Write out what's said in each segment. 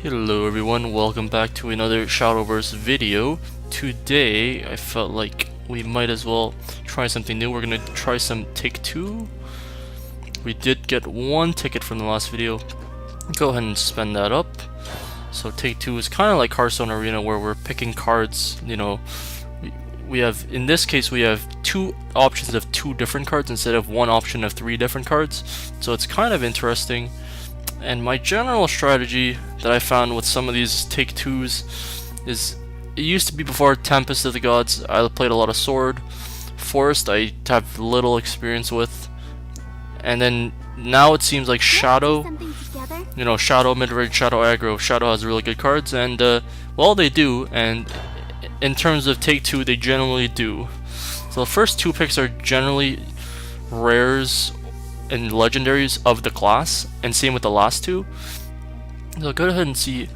Hello everyone, welcome back to another Shadowverse video. Today, I felt like we might as well try something new. We're gonna try some Take-Two. We did get one ticket from the last video. Go ahead and spend that up. So Take-Two is kind of like Hearthstone Arena where we're picking cards, you know. We have, in this case, we have two options of two different cards instead of one option of three different cards. So it's kind of interesting. And my general strategy that I found with some of these Take-Twos is, it used to be before Tempest of the Gods, I played a lot of Sword. Forest I have little experience with. And then now it seems like Shadow, you know, Shadow mid-range, Shadow aggro, Shadow has really good cards, and well, they do, and in terms of Take-Two, they generally do. So the first two picks are generally rares and legendaries of the class, and same with the last two. So go ahead and see.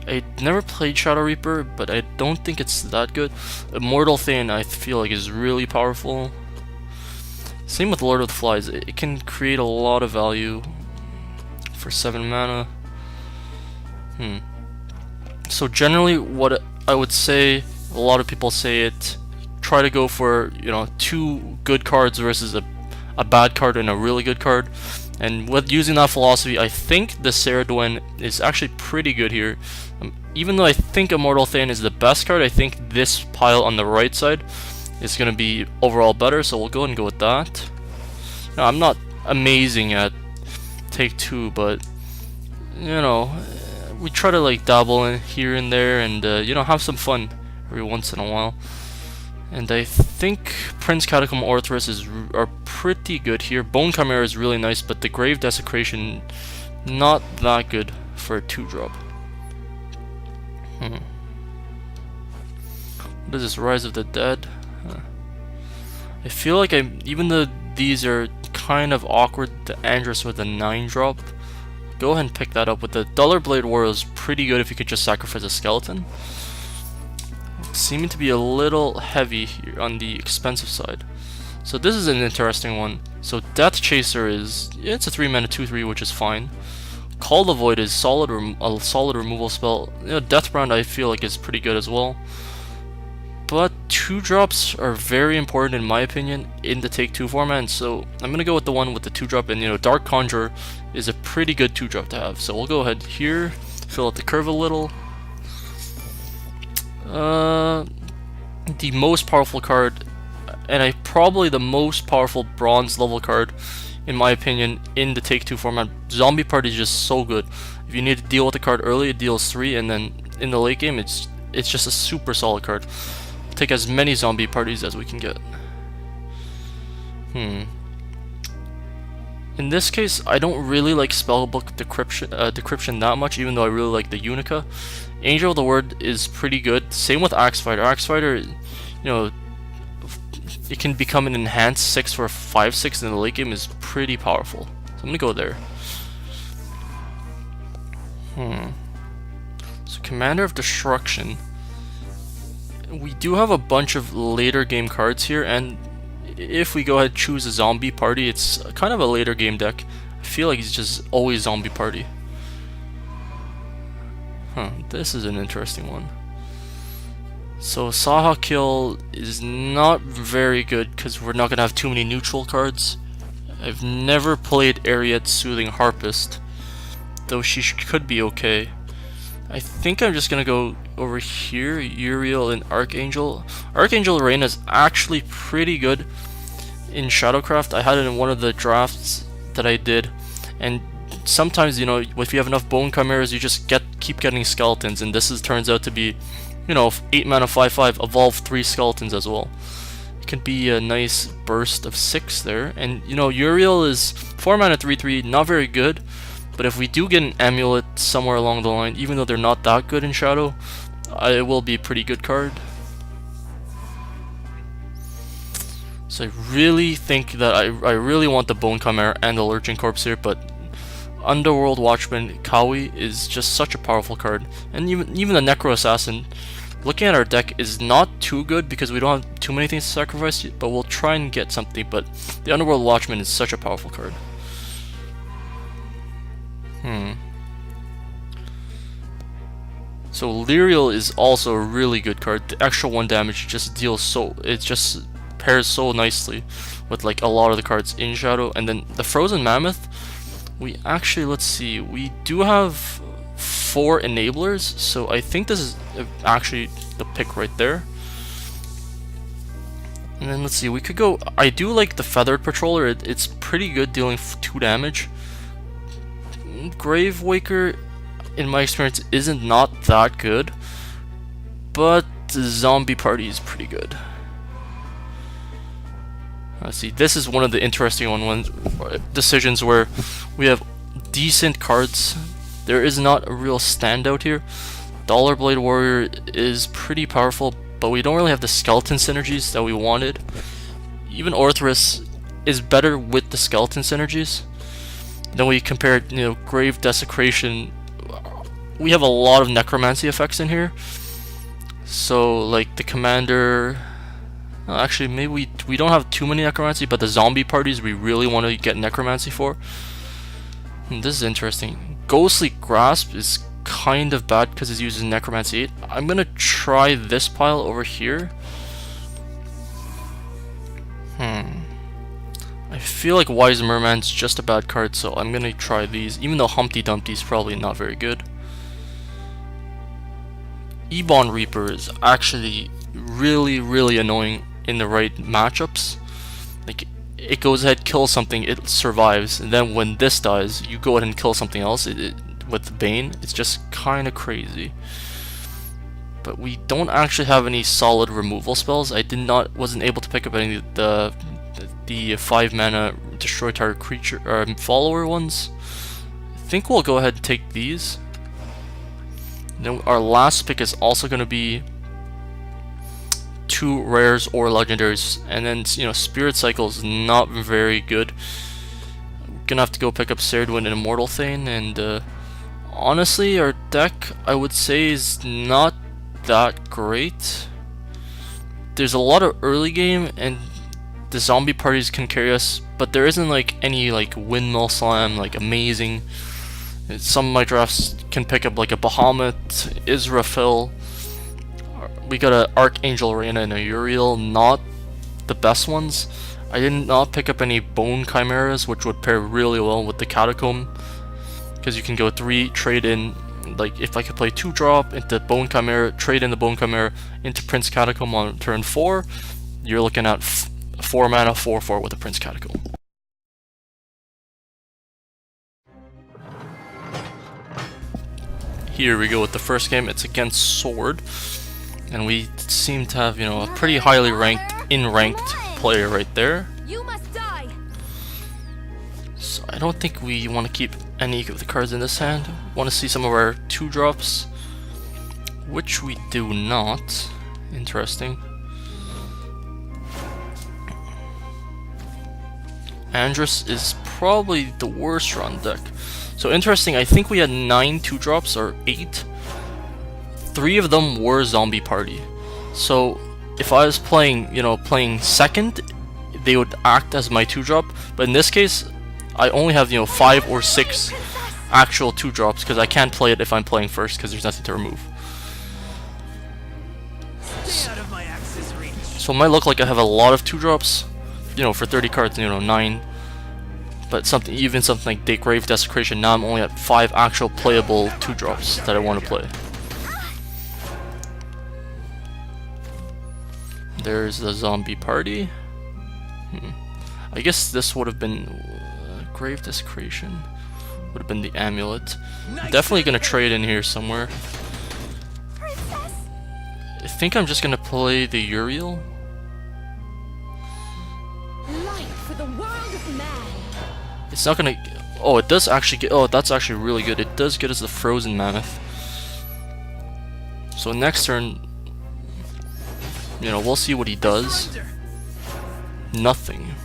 I never played Shadow Reaper, but I don't think it's that good. Immortal Thane I feel like is really powerful. Same with Lord of the Flies, it can create a lot of value for 7 mana. So generally what I would say, a lot of people say it, try to go for, you know, two good cards versus a bad card and a really good card. And with using that philosophy, I think the Ceridwen is actually pretty good here. Even though I think Immortal Thane is the best card, I think this pile on the right side is going to be overall better, so we'll go ahead and go with that. Now, I'm not amazing at Take-Two, but, you know, we try to like dabble in here and there and, you know, have some fun every once in a while. And I think Prince Catacomb Orthrus are pretty good here. Bone Chimera is really nice, but the Grave Desecration, not that good for a 2-drop. What is this, Rise of the Dead? I feel like even though these are kind of awkward, the Andrus with a 9-drop, go ahead and pick that up. With the Duller Blade Warrior is pretty good if you could just sacrifice a skeleton. Seeming to be a little heavy here on the expensive side. So this is an interesting one. So Death Chaser is, it's a 3-mana 2/3, which is fine. Call the Void is a solid removal spell. You know, Deathbrand I feel like is pretty good as well. But 2-drops are very important in my opinion in the Take-Two format, and so I'm gonna go with the one with the 2-drop. And you know, Dark Conjurer is a pretty good 2-drop to have. So we'll go ahead here, fill out the curve a little. The most powerful card, and probably the most powerful bronze level card in my opinion in the Take-Two format. Zombie Party is just so good. If you need to deal with the card early, it deals 3, and then in the late game it's just a super solid card. Take as many zombie parties as we can get. In this case, I don't really like Spellbook Decryption that much, even though I really like the Unica. Angel of the Word is pretty good. Same with Axe Fighter. Axe Fighter, you know, it can become an enhanced 6 for 5/6 in the late game is pretty powerful. So I'm gonna go there. So Commander of Destruction. We do have a bunch of later game cards here, and if we go ahead and choose a zombie party, it's kind of a later game deck. I feel like it's just always zombie party. This is an interesting one. So Saha Kill is not very good because we're not going to have too many neutral cards. I've never played Ariet Soothing Harpist, though she could be okay. I think I'm just going to go over here, Uriel and Archangel. Archangel Reign is actually pretty good in Shadowcraft. I had it in one of the drafts that I did, and sometimes, you know, if you have enough Bone Chimeras, you just keep getting skeletons, and this turns out to be, you know, 8 mana 5/5, evolve 3 skeletons as well. It can be a nice burst of 6 there, and you know, Uriel is 4 mana 3/3, not very good, but if we do get an amulet somewhere along the line, even though they're not that good in Shadow, it will be a pretty good card. So I really think that I really want the Bone Chimera and the Lurching Corpse here, but Underworld Watchman Kawi is just such a powerful card. And even the Necro Assassin, looking at our deck, is not too good because we don't have too many things to sacrifice, but we'll try and get something. But the Underworld Watchman is such a powerful card. So Lyriel is also a really good card. The extra 1 damage just deals it just pairs so nicely with like a lot of the cards in Shadow. And then the Frozen Mammoth, we actually, let's see, we do have 4 enablers, so I think this is actually the pick right there. And then let's see, we could go, I do like the Feathered Patroller, it's pretty good dealing 2 damage. Grave Waker, in my experience, isn't not that good, but the Zombie Party is pretty good. Let's see, this is one of the interesting decisions where we have decent cards. There is not a real standout here. Dollar Blade Warrior is pretty powerful, but we don't really have the skeleton synergies that we wanted. Even Orthrus is better with the skeleton synergies. Then we compared, you know, Grave Desecration. We have a lot of necromancy effects in here. So like the commander, actually maybe we don't have too many necromancy, but the zombie parties we really want to get necromancy for. This is interesting. Ghostly Grasp is kind of bad because it uses necromancy 8. I'm gonna try this pile over here. I feel like Wise Merman's just a bad card, so I'm gonna try these, even though Humpty Dumpty's probably not very good. Ebon Reaper is actually really annoying in the right matchups. Like, it goes ahead, kills something, it survives, and then when this dies, you go ahead and kill something else with Bane. It's just kind of crazy. But we don't actually have any solid removal spells. I wasn't able to pick up any of the 5 mana destroy target creature or follower ones. I think we'll go ahead and take these. Then our last pick is also going to be 2 rares or legendaries, and then, you know, Spirit Cycle is not very good. We're gonna have to go pick up Serdwin and Immortal Thane, and honestly, our deck, I would say, is not that great. There's a lot of early game, and the zombie parties can carry us, but there isn't like any like Windmill Slam, like amazing. Some of my drafts can pick up like a Bahamut, Israfil. We got an Archangel Reina and a Uriel, not the best ones. I did not pick up any Bone Chimeras, which would pair really well with the Catacomb, because you can go 3, trade in, like if I could play 2-drop into Bone Chimera, trade in the Bone Chimera into Prince Catacomb on turn 4, you're looking at 4 mana, 4/4 with a Prince Catacomb. Here we go with the first game. It's against Sword, and we seem to have, you know, a pretty highly ranked player right there. So I don't think we want to keep any of the cards in this hand. Want to see some of our 2-drops, which we do not. Interesting. Andrus is probably the worst run deck. So interesting, I think we had 9 2-drops, or 8. 3 of them were Zombie Party. So if I was playing, you know, playing second, they would act as my 2-drop. But in this case, I only have, you know, 5 or 6 actual 2-drops, because I can't play it if I'm playing first, because there's nothing to remove. So it might look like I have a lot of 2-drops, you know, for 30 cards, you know, 9. But even something like Grave Desecration, now I'm only at 5 actual playable 2-drops that I want to play. There's the Zombie Party. I guess this would have been Grave Desecration. Would have been the Amulet. Definitely gonna trade in here somewhere. I think I'm just gonna play the Uriel. It's not gonna. Oh, it does actually get. Oh, that's actually really good. It does get us the Frozen Mammoth. So next turn, you know, we'll see what he does. Nothing.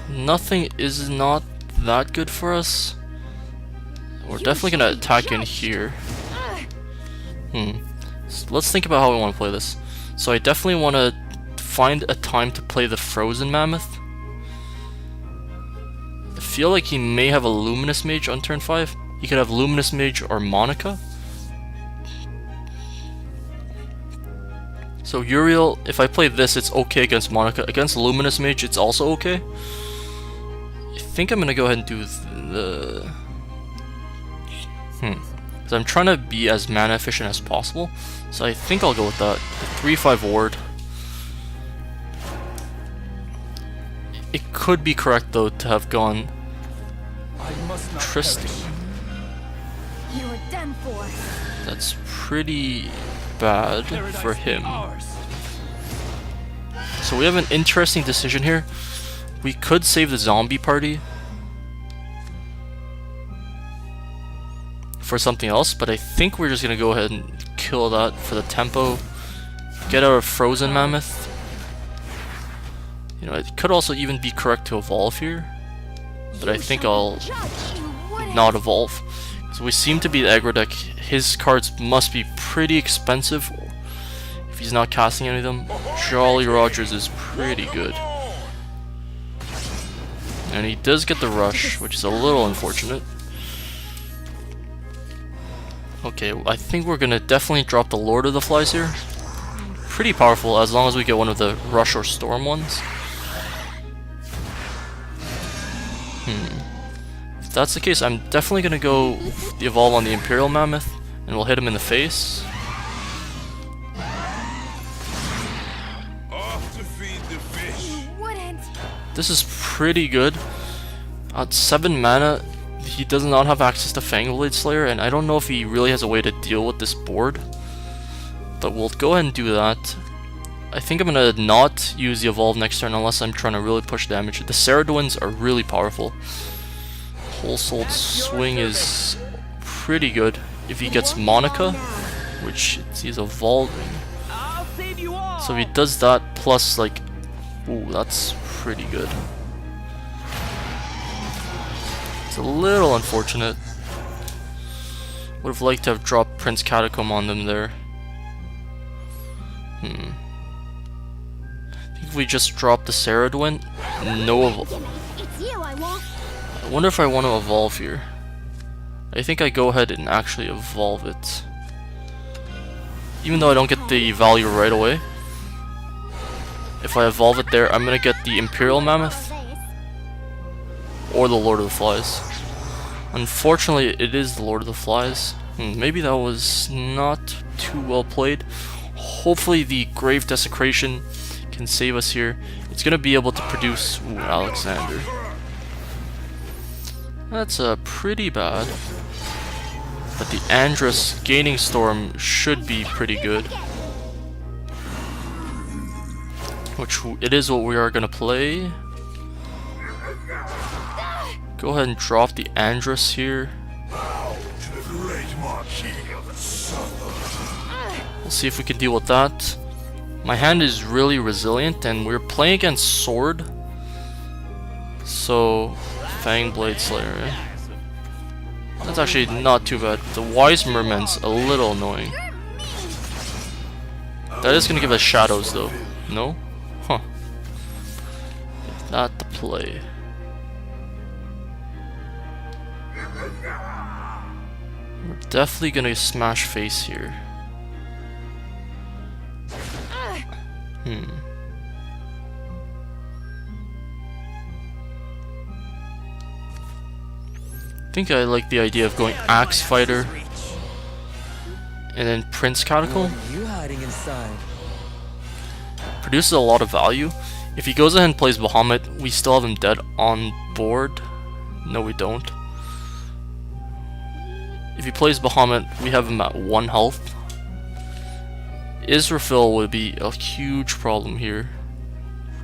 Nothing is not that good for us. We're definitely gonna attack in here. So let's think about how we want to play this. So I definitely want to find a time to play the Frozen Mammoth. I feel like he may have a Luminous Mage on turn 5. He could have Luminous Mage or Monica. So Uriel, if I play this, it's okay against Monica. Against Luminous Mage, it's also okay. I think I'm gonna go ahead and do the... Because I'm trying to be as mana efficient as possible. So I think I'll go with that. The 3-5 ward. It could be correct though to have gone Tristan. You are done for. That's pretty bad for him. So we have an interesting decision here. We could save the zombie party for something else, but I think we're just gonna go ahead and kill that for the tempo. Get out of Frozen Mammoth. You know, it could also even be correct to evolve here, but I think I'll not evolve. So we seem to be the aggro deck. His cards must be pretty expensive if he's not casting any of them. Jolly Rogers is pretty good. And he does get the rush, which is a little unfortunate. Okay, I think we're gonna definitely drop the Lord of the Flies here. Pretty powerful as long as we get one of the Rush or Storm ones. If that's the case, I'm definitely gonna go the evolve on the Imperial Mammoth, and we'll hit him in the face. This is pretty good. At 7 mana, he does not have access to Fangblade Slayer, and I don't know if he really has a way to deal with this board. But we'll go ahead and do that. I think I'm gonna not use the evolve next turn unless I'm trying to really push damage. The Ceradwins are really powerful. Whole Souled Swing is pretty good if he gets Monica, which he's evolving. So if he does that plus like, ooh, that's pretty good. It's a little unfortunate. Would have liked to have dropped Prince Catacomb on them there. I think if we just drop the Ceradwin, no evolve. I wonder if I want to evolve here. I think I go ahead and actually evolve it. Even though I don't get the value right away. If I evolve it there, I'm gonna get the Imperial Mammoth or the Lord of the Flies. Unfortunately, it is the Lord of the Flies. Maybe that was not too well played. Hopefully the Grave Desecration can save us here. It's gonna be able to produce Alexander. That's pretty bad. But the Andrus Gaining Storm should be pretty good. Which it is what we are gonna play. Go ahead and drop the Andrus here. We'll see if we can deal with that. My hand is really resilient, and we're playing against Sword. So, Fangblade Slayer. That's actually not too bad. The Wise Merman's a little annoying. That is gonna give us shadows though. No? Huh. Not the play. We're definitely gonna smash face here. I think I like the idea of going Axe Fighter and then Prince Catacomb. Produces a lot of value. If he goes ahead and plays Bahamut, we still have him dead on board. No, we don't. If he plays Bahamut, we have him at 1 health. Israfil would be a huge problem here.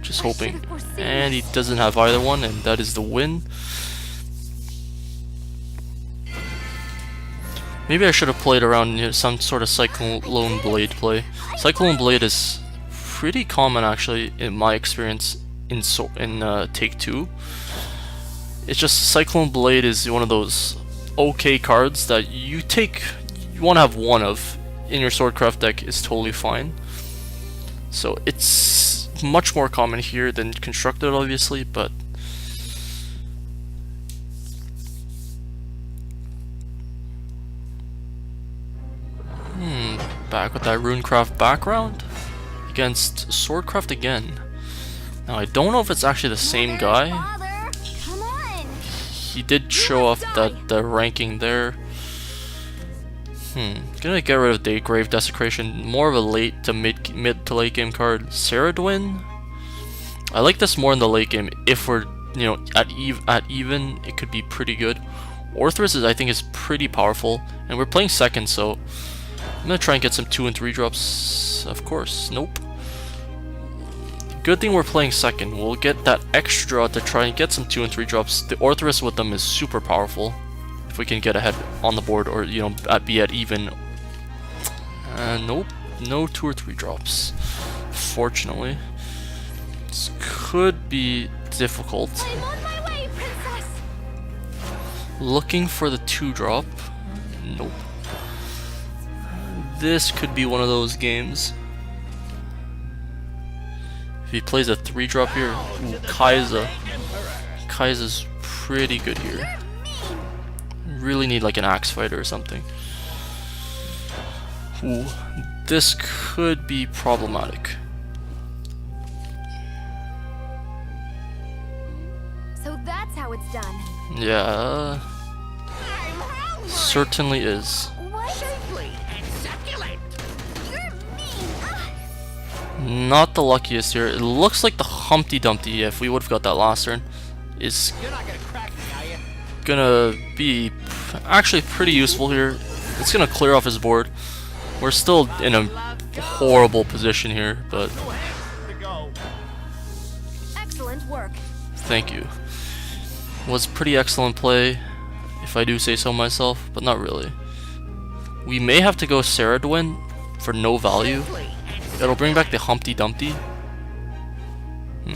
Just hoping. And he doesn't have either one, and that is the win. Maybe I should have played around some sort of Cyclone Blade play. Cyclone Blade is pretty common actually in my experience in Take 2. It's just Cyclone Blade is one of those okay cards that you want to have one of in your Swordcraft deck is totally fine. So it's much more common here than Constructed obviously, but back with that Runecraft background. against Swordcraft again. Now I don't know if it's actually the same guy. Father, come on. He did show off the ranking there. Gonna get rid of Grave Desecration. More of a late to mid to late game card. Ceridwen. I like this more in the late game. If we're at even, it could be pretty good. Orthrus I think is pretty powerful, and we're playing second, so I'm gonna try and get some 2 and 3 drops. Of course, nope. Good thing we're playing second. We'll get that extra to try and get some 2 and 3 drops. The Orthrus with them is super powerful. If we can get ahead on the board, or be at even. Nope, no 2 or 3 drops. Fortunately, this could be difficult. I'm on my way, princess. Looking for the 2 drop. Nope. This could be one of those games. If he plays a 3 drop here, ooh, Kai'Sa's pretty good here. Really need like an axe fighter or something. Ooh, this could be problematic. So that's how it's done. Yeah, certainly is. What? You're mean. Not the luckiest here. It looks like the Humpty Dumpty, if we would have got that last turn, is gonna be actually pretty useful here. It's gonna clear off his board. We're still in a horrible position here, but Excellent work. thank you. Was pretty excellent play, if I do say so myself, but not really. We may have to go Ceridwen for no value. It'll bring back the Humpty Dumpty. I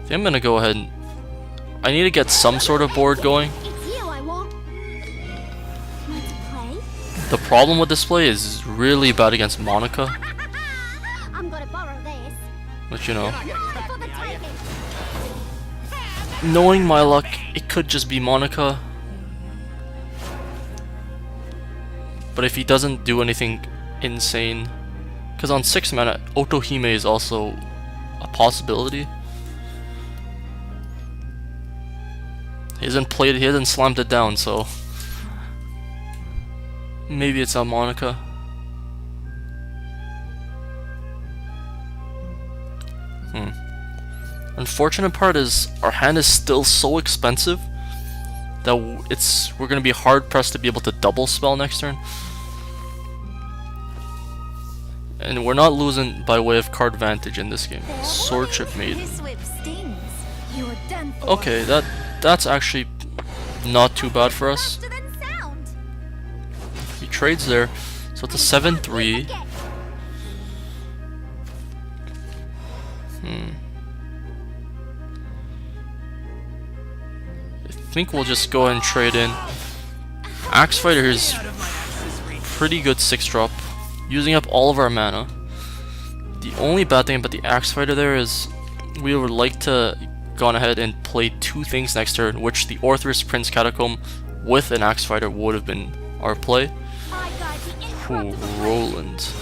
think I'm gonna go ahead and I need to get some sort of board going. It's you I want. Want to play? The problem with this play is really bad against Monica, I'm gonna borrow this. but Mine for the taking. knowing my luck, it could just be Monica. But if he doesn't do anything insane, because on 6 mana, Otohime is also a possibility. He hasn't slammed it down, so maybe it's on Monica. Unfortunate part is our hand is still so expensive that we're gonna be hard pressed to be able to double spell next turn. And we're not losing by way of card advantage in this game. Swordship Maiden. This whip stings. You are done for. Okay, that's actually not too bad for us. Faster than sound. He trades there, so it's a 7-3. I think we'll just go ahead and trade in. Axe Fighter is pretty good 6-drop, using up all of our mana. The only bad thing about the Axe Fighter there is we would like to gone ahead and play 2 things next turn, which the Orthrus Prince Catacomb with an Axe Fighter would have been our play. Ooh, Roland.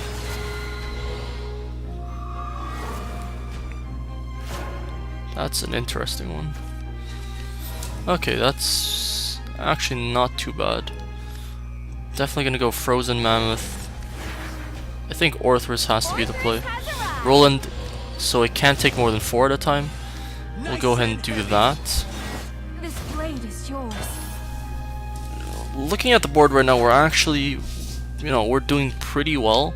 That's an interesting one. Okay, that's actually not too bad. Definitely gonna go Frozen Mammoth. I think Orthrus has to be the play. Roland, so it can't take more than 4 at a time. We'll go ahead and do that. This blade is yours. Looking at the board right now, we're actually, we're doing pretty well.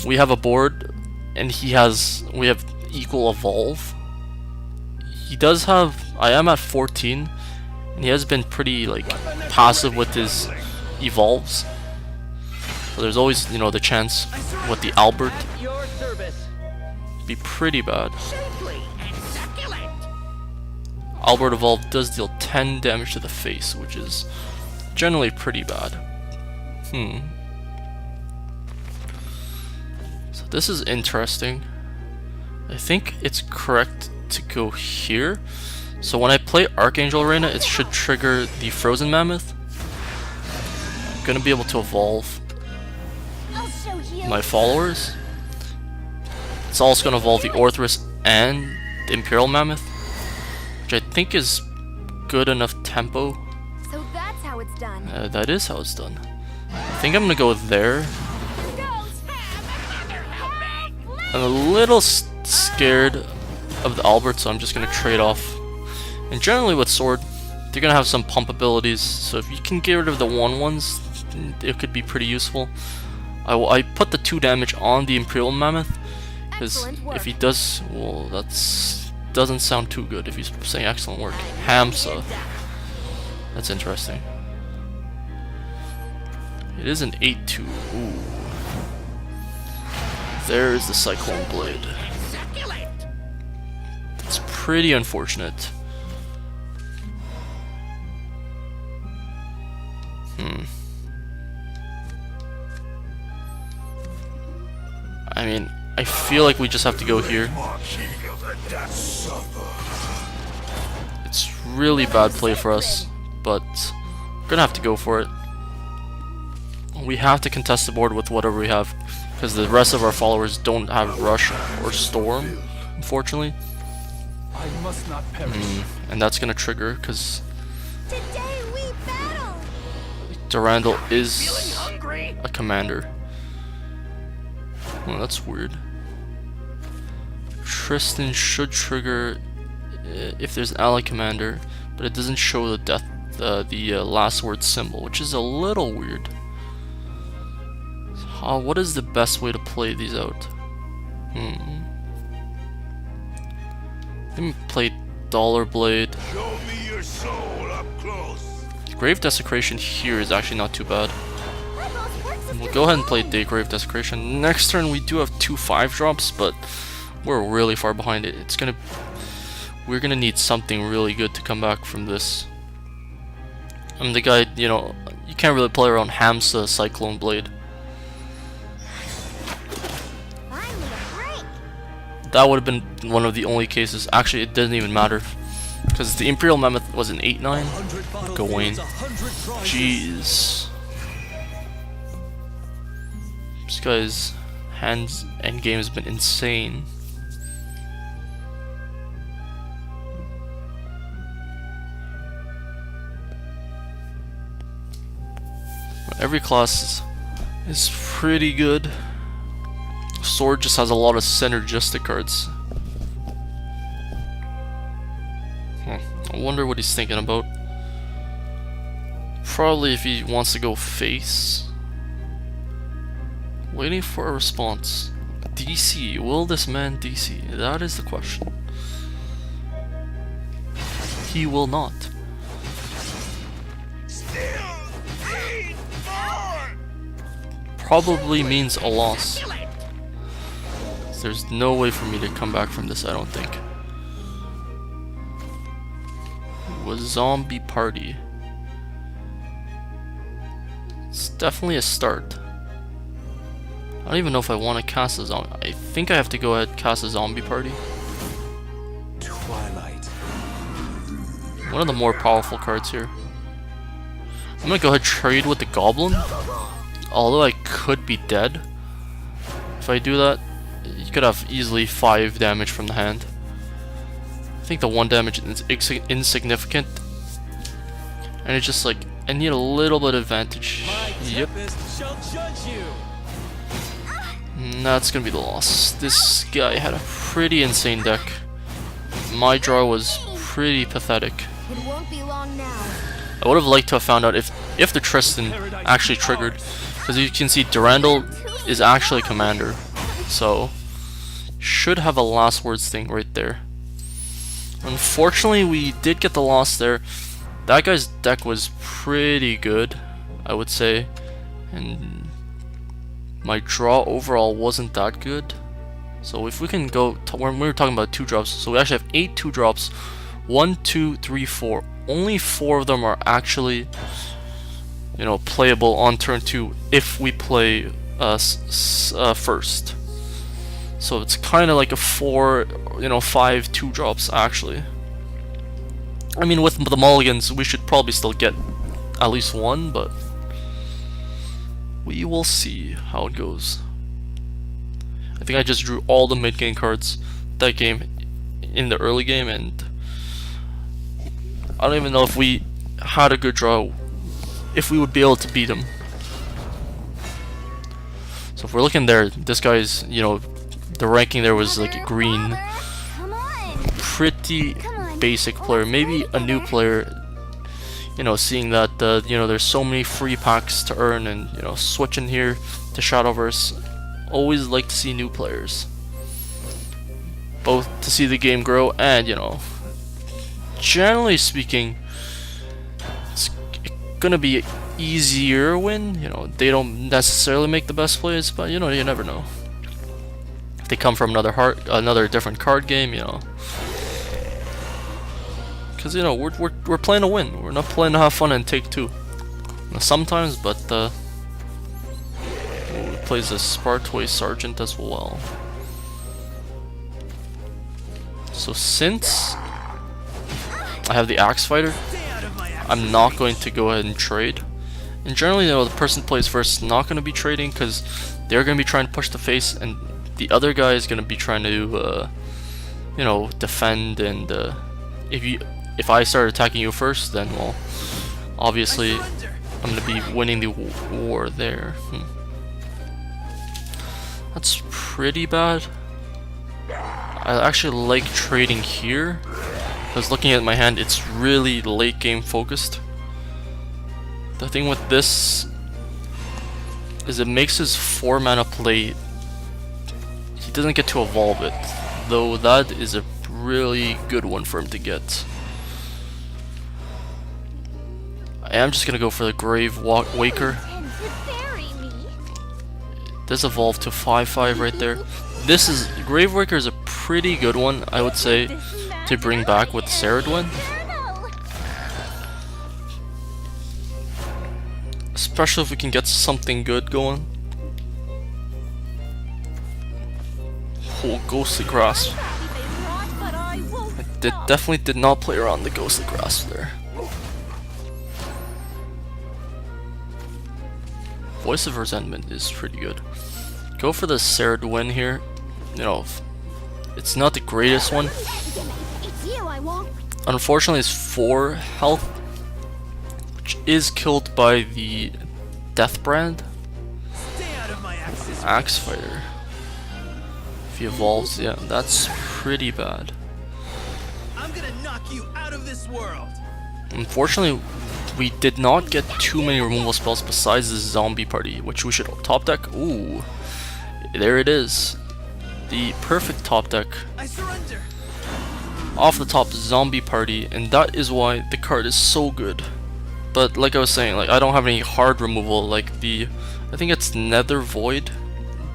We have a board, and we have equal evolve. He does have, I am at 14, and he has been pretty passive with his evolves. So there's always, the chance with the Albert be pretty bad. Albert Evolve does deal 10 damage to the face, which is generally pretty bad. So this is interesting. I think it's correct to go here. So when I play Archangel Arena, it should trigger the Frozen Mammoth. I'm gonna be able to evolve. I'll show you. my followers. It's also going to evolve the Orthrus and the Imperial Mammoth, which I think is good enough tempo. So that's how it's done. That is how it's done. I think I'm going to go there. I'm a little scared of the Albert, so I'm just going to trade off. And generally with Sword, they're going to have some pump abilities, so if you can get rid of the 1/1s, it could be pretty useful. I put the 2 damage on the Imperial Mammoth, because if he does, well, doesn't sound too good if he's saying excellent work. Hamsa. That's interesting. It is an 8-2. Ooh. There's the Cyclone Blade. That's pretty unfortunate. I mean, I feel like we just have to go here. It's really bad play for us, but we're gonna have to go for it. We have to contest the board with whatever we have, because the rest of our followers don't have Rush or Storm, unfortunately. And that's gonna trigger, because Durandal is a commander. Well, that's weird. Tristan should trigger if there's an ally commander, but it doesn't show the death, the last word symbol, which is a little weird. What is the best way to play these out? Let me play Dollar Blade. Show me your soul up close. Grave Desecration here is actually not too bad. We'll go ahead and play Grave Desecration. Next turn we do have 2 5-drops, but we're really far behind it. We're gonna need something really good to come back from this. I'm the guy, you know, you can't really play around Hamsa Cyclone Blade. That would have been one of the only cases. Actually, it doesn't even matter, because the Imperial Mammoth was an 8-9. Gawain. Jeez. This guy's hands and game has been insane. Every class is pretty good. Sword just has a lot of synergistic cards. I wonder what he's thinking about. Probably if he wants to go face. Waiting for a response. DC. Will this man DC? That is the question. He will not. Probably means a loss. There's no way for me to come back from this, I don't think. Was zombie party. It's definitely a start. I don't even know if I want to cast a zombie. I think I have to go ahead and cast a zombie party. Twilight. One of the more powerful cards here. I'm gonna go ahead and trade with the goblin. Although I could be dead if I do that. You could have easily 5 damage from the hand. I think the 1 damage is insignificant. And it's just like, I need a little bit of advantage. Yep. And that's gonna be the loss. This guy had a pretty insane deck. My draw was pretty pathetic. It won't be long now. I would have liked to have found out if the Tristan actually triggered. Because you can see Durandal is actually a commander. So, should have a last words thing right there. Unfortunately, we did get the loss there. That guy's deck was pretty good, I would say. And my draw overall wasn't that good. So if we can go, when we were talking about 2-drops, so we actually have 8 2-drops. 1, 2, 3, 4. Only 4 of them are actually, you know, playable on turn 2 if we play first. So it's kind of like a 4, you know, 5 2-drops actually. I mean, with the mulligans, we should probably still get at least 1, but we will see how it goes. I think I just drew all the mid game cards that game in the early game, and I don't even know if we had a good draw, if we would be able to beat him. So if we're looking there, this guy's, you know, the ranking there was like green. Come on. Pretty basic player. Maybe a new player, you know, seeing that you know, there's so many free packs to earn, and you know, switching here to Shadowverse. Always like to see new players, both to see the game grow and, you know, generally speaking, it's gonna be easier win. You know, they don't necessarily make the best plays, but you know, you never know. If they come from another different card game, you know, because you know, we're playing to win. We're not playing to have fun and take two. Sometimes, but he plays a Spartoy Sergeant as well. So since I have the Axe Fighter, I'm not going to go ahead and trade. And generally, you know, the person plays first not going to be trading because they're going to be trying to push the face, and the other guy is going to be trying to, you know, defend. And if I start attacking you first, then well, obviously I'm going to be winning the war there. That's pretty bad. I actually like trading here. I was looking at my hand, it's really late game focused. The thing with this is it makes his 4 mana play, he doesn't get to evolve it, though that is a really good one for him to get. I am just gonna go for the Grave Waker. It does evolve to 5/5 right there. This is, Grave Waker is a pretty good one, I would say, to bring back with Ceridwen. Especially if we can get something good going. Oh, Ghostly Grasp. I definitely did not play around the Ghostly Grasp there. Voice of Resentment is pretty good. Go for the Ceridwen here. You know, it's not the greatest one. Unfortunately, it's 4 health, which is killed by the Death Brand. Axe Fighter. If he evolves, yeah, that's pretty bad. I'm gonna knock you out of this world. Unfortunately, we did not get too many removal spells besides the Zombie Party, which we should top deck. Ooh, there it is. The perfect top deck. I surrender. Off the top, Zombie Party, and that is why the card is so good. But like I was saying, like I don't have any hard removal like the, I think it's Nether Void,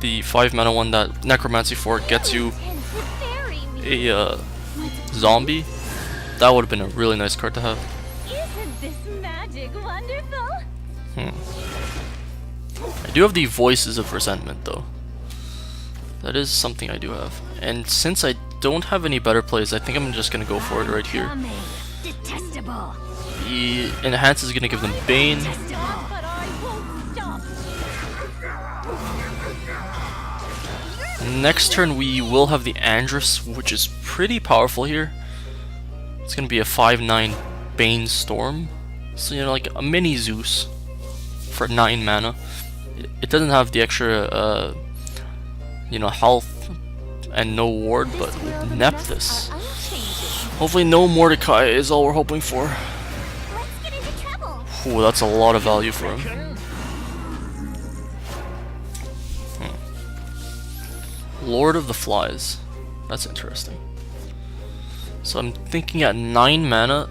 the 5 mana one that Necromancy 4 gets you a zombie. That would have been a really nice card to have. Isn't this magic wonderful? I do have the Voices of Resentment though. That is something I do have. And since I don't have any better plays, I think I'm just gonna go for it right here. Detestable. The Enhance is gonna give them Bane. But I won't stop. Next turn we will have the Andrus, which is pretty powerful here. It's gonna be a 5/9 Bane Storm. So you know, like a mini Zeus for 9 mana. It doesn't have the extra you know, health and no ward, but Nephthys. Hopefully no Mordecai is all we're hoping for. Let's get into trouble. Ooh, that's a lot of value for him. Lord of the Flies. That's interesting. So I'm thinking at 9 mana,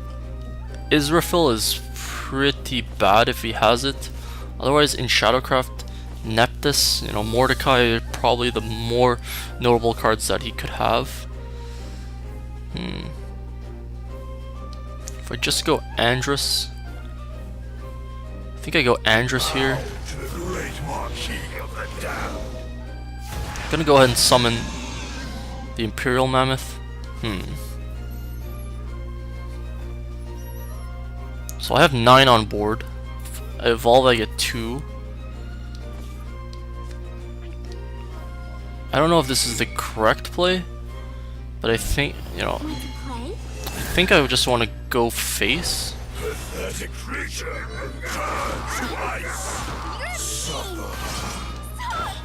Israfil is pretty bad if he has it. Otherwise, in Shadowcraft, Nephthys, you know, Mordecai are probably the more notable cards that he could have. If I just go Andrus, I think I go Andrus here. I'm gonna go ahead and summon the Imperial Mammoth. So I have 9 on board. If I evolve, I get 2. I don't know if this is the correct play, but I think, you know, Want to play? I think I would just want to go face. Pathetic creature. Turn to ice. Suffer.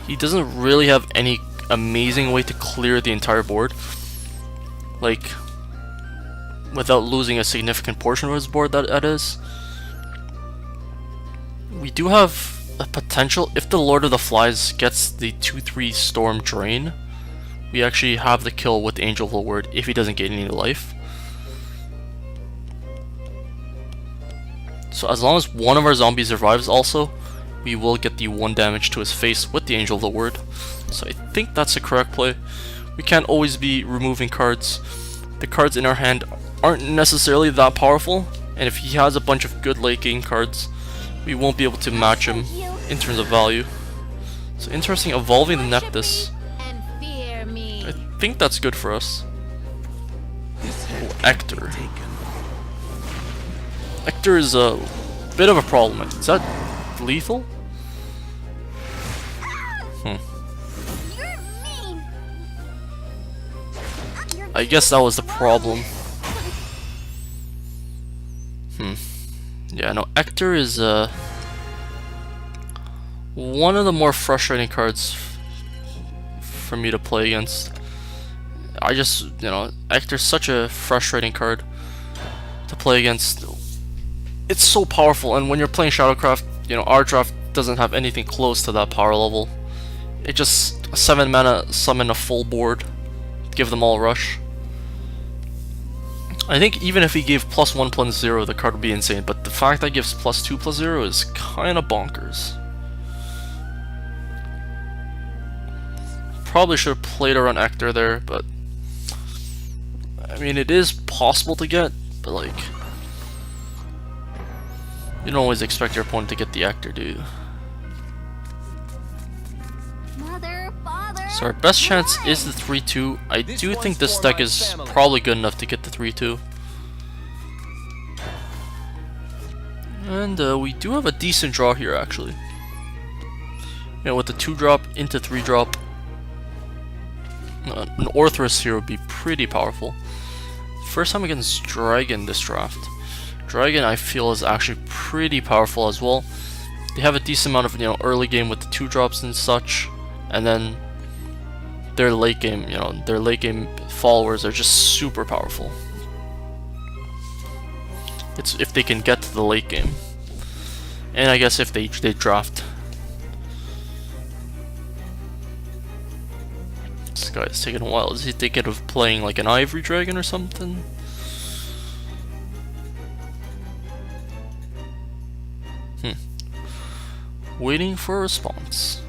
He doesn't really have any amazing way to clear the entire board, like, without losing a significant portion of his board, that is. We do have a potential, if the Lord of the Flies gets the 2/3 Storm Drain, we actually have the kill with Angel of the Word if he doesn't gain any life. So as long as one of our zombies survives also, we will get the 1 damage to his face with the Angel of the Word. So I think that's the correct play. We can't always be removing cards. The cards in our hand aren't necessarily that powerful, and if he has a bunch of good late game cards, we won't be able to match him in terms of value. So interesting, evolving the Neptus. And fear me. I think that's good for us. Oh, Eachtor. Eachtor is a bit of a problem. Is that lethal? You're mean. You're I guess that was the problem. Yeah, no, Eachtor is one of the more frustrating cards for me to play against. I just, you know, Eachtor's such a frustrating card to play against. It's so powerful, and when you're playing Shadowcraft, you know, our draft doesn't have anything close to that power level. It just 7 mana summon a full board, give them all rush. I think even if he gave +1/+0, the card would be insane, but the fact that it gives +2/+0 is kinda bonkers. Probably should have played around Eachtor there, but I mean, it is possible to get, but like, you don't always expect your opponent to get the Eachtor, do you? Mother, father. So our best chance is the 3/2. I do think this deck is probably good enough to get the 3/2. And we do have a decent draw here, actually. You know, with the 2-drop into 3-drop, an Orthrus here would be pretty powerful. First time against Dragon this draft. Dragon, I feel, is actually pretty powerful as well. They have a decent amount of, you know, early game with the 2-drops and such, and then their late game, you know, their late game followers are just super powerful. It's if they can get to the late game, and I guess if they draft. This guy's taking a while. Is he thinking of playing like an Ivory Dragon or something? Waiting for a response.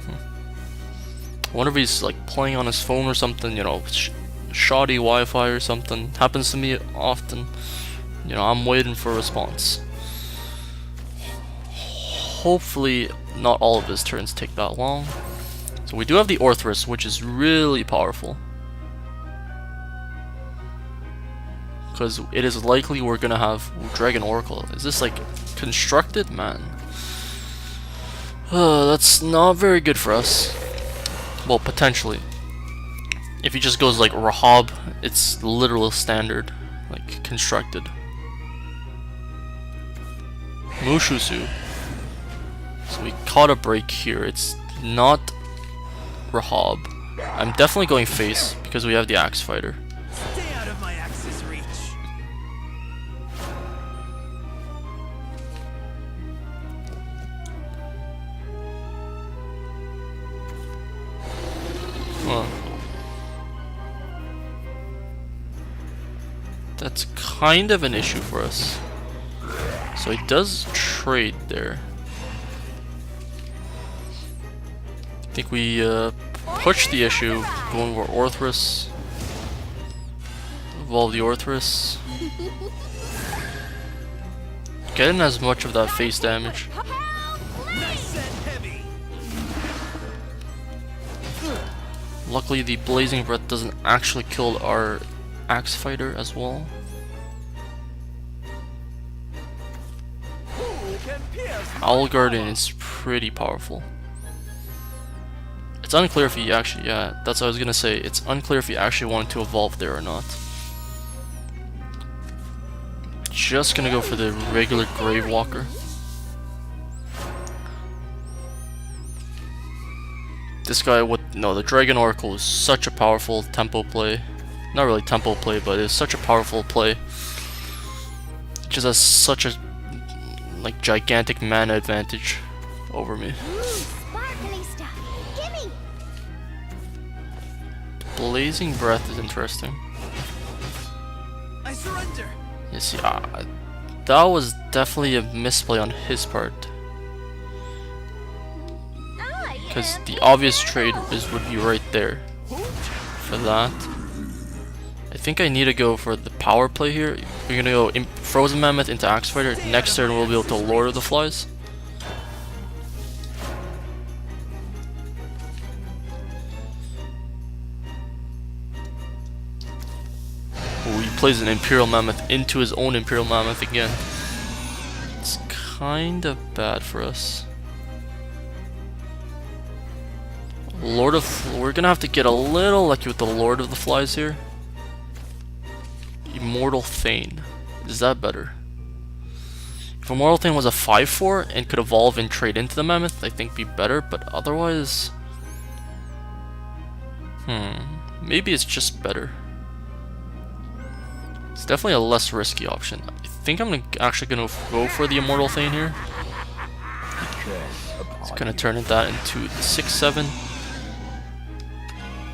I wonder if he's like playing on his phone or something, you know, shoddy Wi-Fi or something. Happens to me often. You know, I'm waiting for a response. Hopefully not all of his turns take that long. So we do have the Orthrus, which is really powerful, because it is likely we're gonna have Dragon Oracle. Is this like constructed? Man, that's not very good for us. Well, potentially. If he just goes like Rahab, it's literal standard, like constructed. Mushusu. So we caught a break here. It's not Rahab. I'm definitely going face because we have the Axe Fighter. Stay out of my axe's reach. Huh. That's kind of an issue for us. So he does trade there. I think we push the issue, going for Orthrus. Evolve the Orthrus. Getting as much of that face damage. Nice and heavy. Luckily the Blazing Breath doesn't actually kill our Axe Fighter as well. Who can pierce my Owl Guardian is pretty powerful. It's unclear if he actually, yeah, that's what I was gonna say. It's unclear if he actually wanted to evolve there or not. Just gonna go for the regular Grave Walker. This guy with, no, the Dragon Oracle is such a powerful tempo play. Not really tempo play, but it's such a powerful play. It just has such a, like, gigantic mana advantage over me. Sparkly stuff. Gimme. Blazing Breath is interesting. I surrender. You see, that was definitely a misplay on his part. Because the obvious trade would be right there for that. I think I need to go for the power play here. We're gonna go Frozen Mammoth into Axe Fighter. Next turn we'll be able to Lord of the Flies. Ooh, he plays an Imperial Mammoth into his own Imperial Mammoth again. It's kinda bad for us. We're gonna have to get a little lucky with the Lord of the Flies here. Immortal Thane. Is that better? If Immortal Thane was a 5/4 and could evolve and trade into the Mammoth, I think be better, but otherwise... maybe it's just better. It's definitely a less risky option. I think I'm actually gonna go for the Immortal Thane here. It's gonna turn that into 6/7.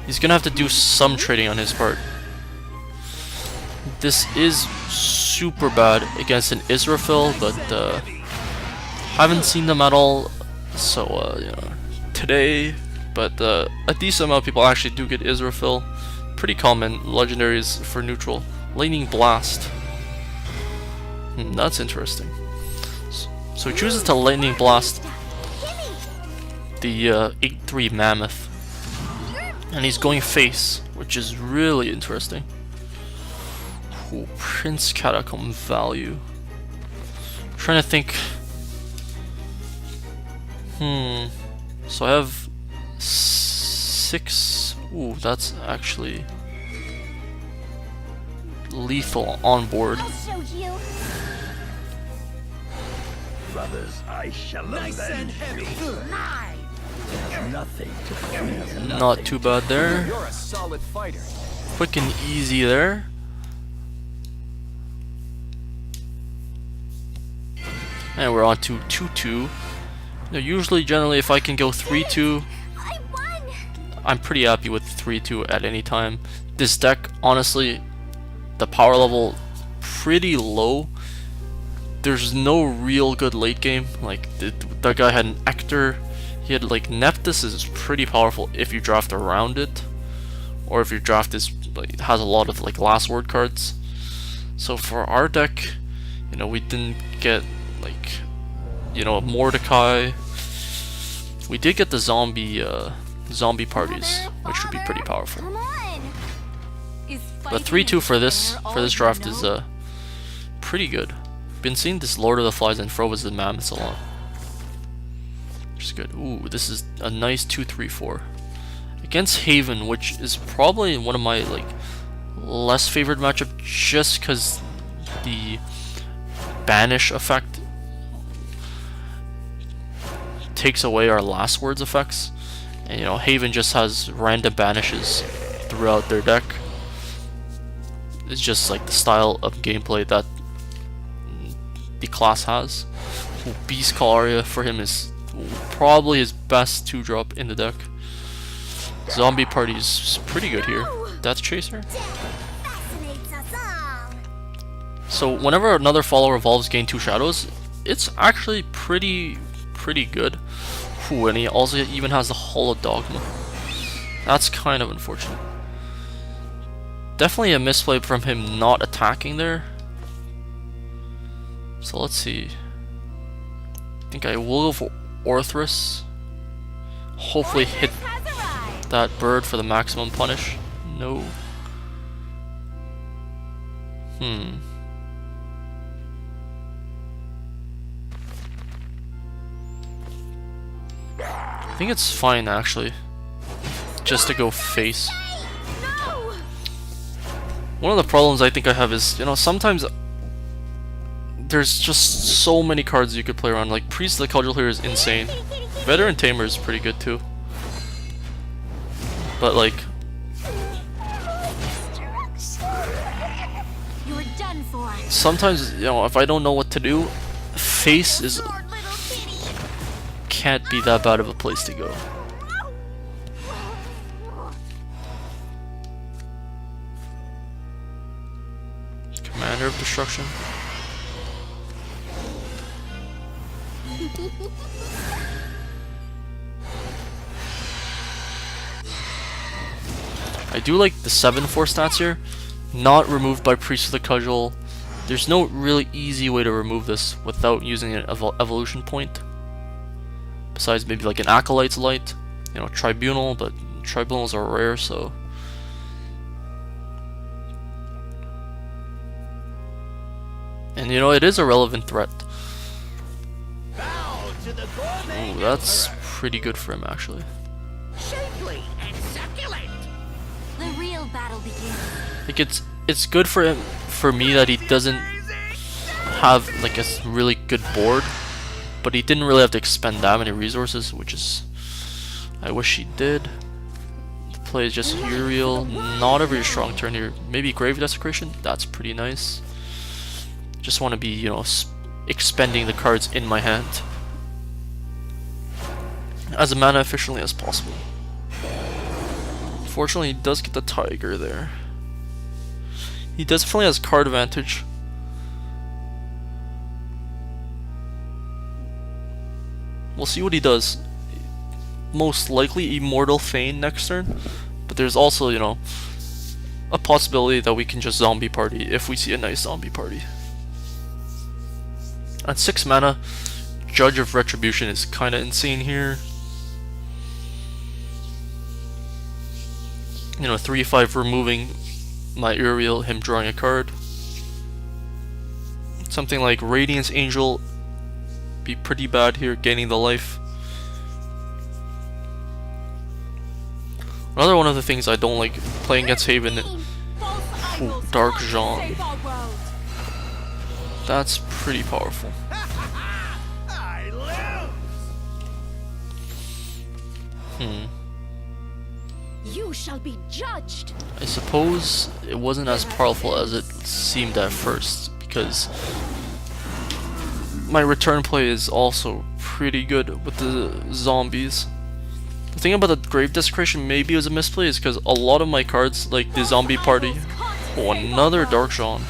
He's gonna have to do some trading on his part. This is super bad against an Israfil, but haven't seen them at all. So you know, today, but a decent amount of people actually do get Israfil. Pretty common legendaries for neutral. Lightning Blast. That's interesting. So he chooses to Lightning Blast the 8/3 Mammoth. And he's going face, which is really interesting. Ooh, Prince Catacomb value. I'm trying to think. So I have 6. Ooh, that's actually lethal on board. I'll show you. Brothers, I shall Nice and heavy. nothing to fear. Not too bad there. You're a solid fighter. Quick and easy there. And we're on to 2/2. Now, usually, generally, if I can go 3/2, I won. I'm pretty happy with 3/2 at any time. This deck, honestly, the power level pretty low. There's no real good late game. Like that guy had an Eachtor. He had like Neptus is pretty powerful if you draft around it, or if your draft is like has a lot of like last word cards. So for our deck, you know, we didn't get like, you know, Mordecai. We did get the zombie parties, which would be pretty powerful. Come on. But 3/2 for this draft is pretty good. Been seeing this Lord of the Flies and Frozen Mammoths a lot. Which is good. Ooh, this is a nice 2/3/4 against Haven, which is probably one of my like less favorite matchup, just because the banish effect takes away our last words effects, and you know, Haven just has random banishes throughout their deck. It's just like the style of gameplay that the class has. Ooh, Beast Calaria for him is probably his best 2-drop in the deck. Zombie Party is pretty good here. Death Chaser. Fascinates us all. So whenever another follower evolves, gain 2 shadows, it's actually pretty good. Ooh, and he also even has the Holo Dogma. That's kind of unfortunate. Definitely a misplay from him not attacking there. So let's see. I think I will go for Orthrus. Hopefully hit Has arrived. that bird for the maximum punish. No. I think it's fine actually. just to go face. No! One of the problems I think I have is, you know, sometimes there's just so many cards you could play around. Like Priest of the Cudgel here is insane. Veteran Tamer is pretty good too. But like, You're done for. sometimes, you know, if I don't know what to do, face is Short little kitty. can't be that bad of a place to go. Commander of Destruction. I do like the 7/4 stats here. Not removed by Priest of the Cudgel. There's no really easy way to remove this without using an evolution point. Besides maybe like an Acolyte's Light, you know, Tribunal, but Tribunals are rare, so. And you know, it is a relevant threat. Bow to the gourmet. Ooh, that's pretty good for him actually. Shapely and succulent. The real battle begins. Like it's good for him, for me, that he doesn't have like a really good board, but he didn't really have to expend that many resources, which is, I wish he did. The play is just Uriel, not a very strong turn here. Maybe Grave Desecration, that's pretty nice. Just want to be, you know, expending the cards in my hand as mana efficiently as possible. Unfortunately, he does get the Tiger there. He definitely has card advantage. We'll see what he does. Most likely Immortal Feign next turn, but there's also, you know, a possibility that we can just zombie party if we see a nice zombie party. At 6 mana, Judge of Retribution is kinda insane here. You know, 3/5 removing my Uriel, him drawing a card. Something like Radiance Angel be pretty bad here, gaining the life. Another one of the things I don't like playing against Haven. Ooh, Dark Jean. That's pretty powerful. I lose. You shall be judged. I suppose it wasn't as powerful as it seemed at first, because my return play is also pretty good with the zombies. The thing about the Grave Desecration maybe was a misplay is because a lot of my cards, like the zombie party. Oh, another Dark Jean.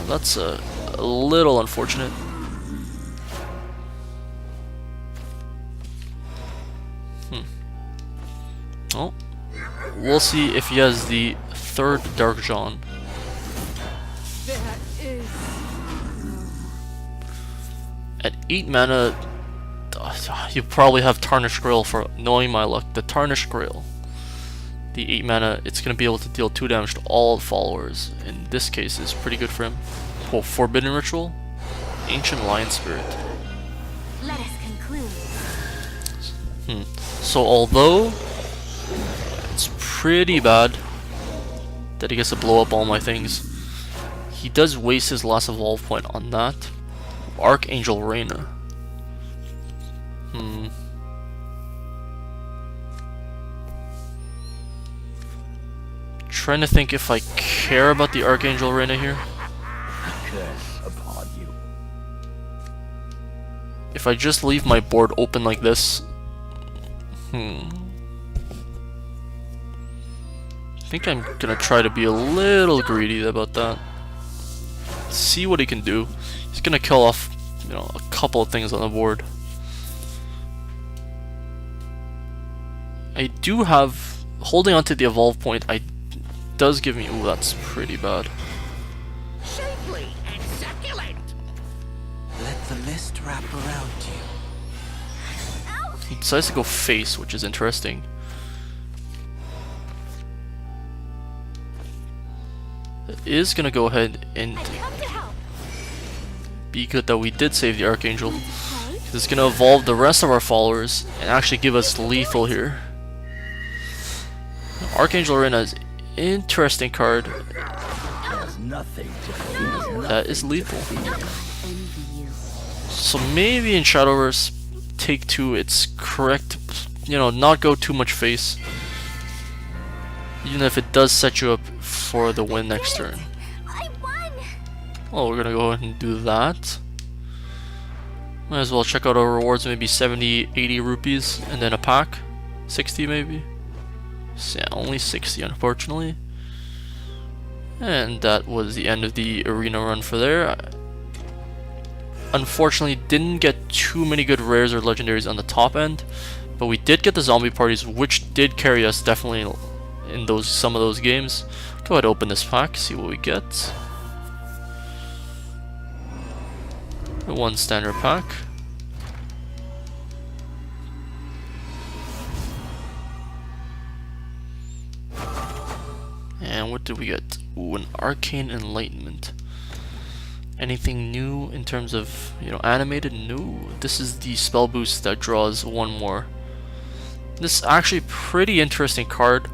That's a little unfortunate. Oh, we'll see if he has the 3rd Dark Jean. At 8 mana, you probably have Tarnished Grail for knowing my luck. The Tarnished Grail. The 8 mana, it's going to be able to deal 2 damage to all followers. In this case, is pretty good for him. Oh, Forbidden Ritual. Ancient Lion Spirit. Let us conclude. So although it's pretty bad that he gets to blow up all my things, he does waste his last evolve point on that. Archangel Reina. Trying to think if I care about the Archangel Reina here. Curse upon you. If I just leave my board open like this, I think I'm gonna try to be a little greedy about that. See what he can do. He's gonna kill off, you know, a couple of things on the board. I do have, holding onto the evolve point, does give me, ooh, that's pretty bad. Shapely and succulent. Let the mist wrap around you. He decides to go face, which is interesting. It is gonna go ahead and I've come to help. be good that we did save the Archangel. Right? Because This is gonna evolve the rest of our followers and actually give us lethal here. Archangel Arena is an interesting card. There's nothing to fear. That is lethal. Envy you. So maybe in Shadowverse, take 2, it's correct, you know, not go too much face. Even if it does set you up for the win next turn. I won. Well, we're gonna go ahead and do that. Might as well check out our rewards, maybe 70, 80 rupees, and then a pack. 60 maybe. So, yeah, only 60 unfortunately. And that was the end of the arena run for there. Unfortunately, didn't get too many good rares or legendaries on the top end, but we did get the zombie parties, which did carry us definitely in some of those games. Go ahead and open this pack, see what we get. One standard pack. And what did we get? Ooh, an arcane enlightenment. Anything new in terms of, you know, animated? No. This is the spell boost that draws one more. This is actually a pretty interesting card.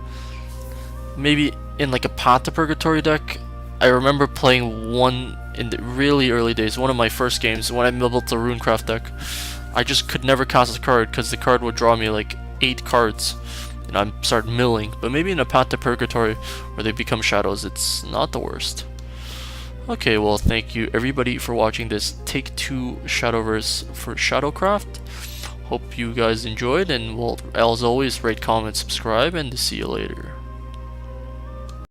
Maybe in like a Path to Purgatory deck. I remember playing one in the really early days, one of my first games when I built the Runecraft deck. I just could never cast a card because the card would draw me like 8 cards and I'd start milling. But maybe in a Path to Purgatory where they become shadows, it's not the worst. Okay, well, thank you everybody for watching this Take 2 Shadowverse for Shadowcraft. Hope you guys enjoyed, and well, as always, rate, comment, subscribe, and see you later.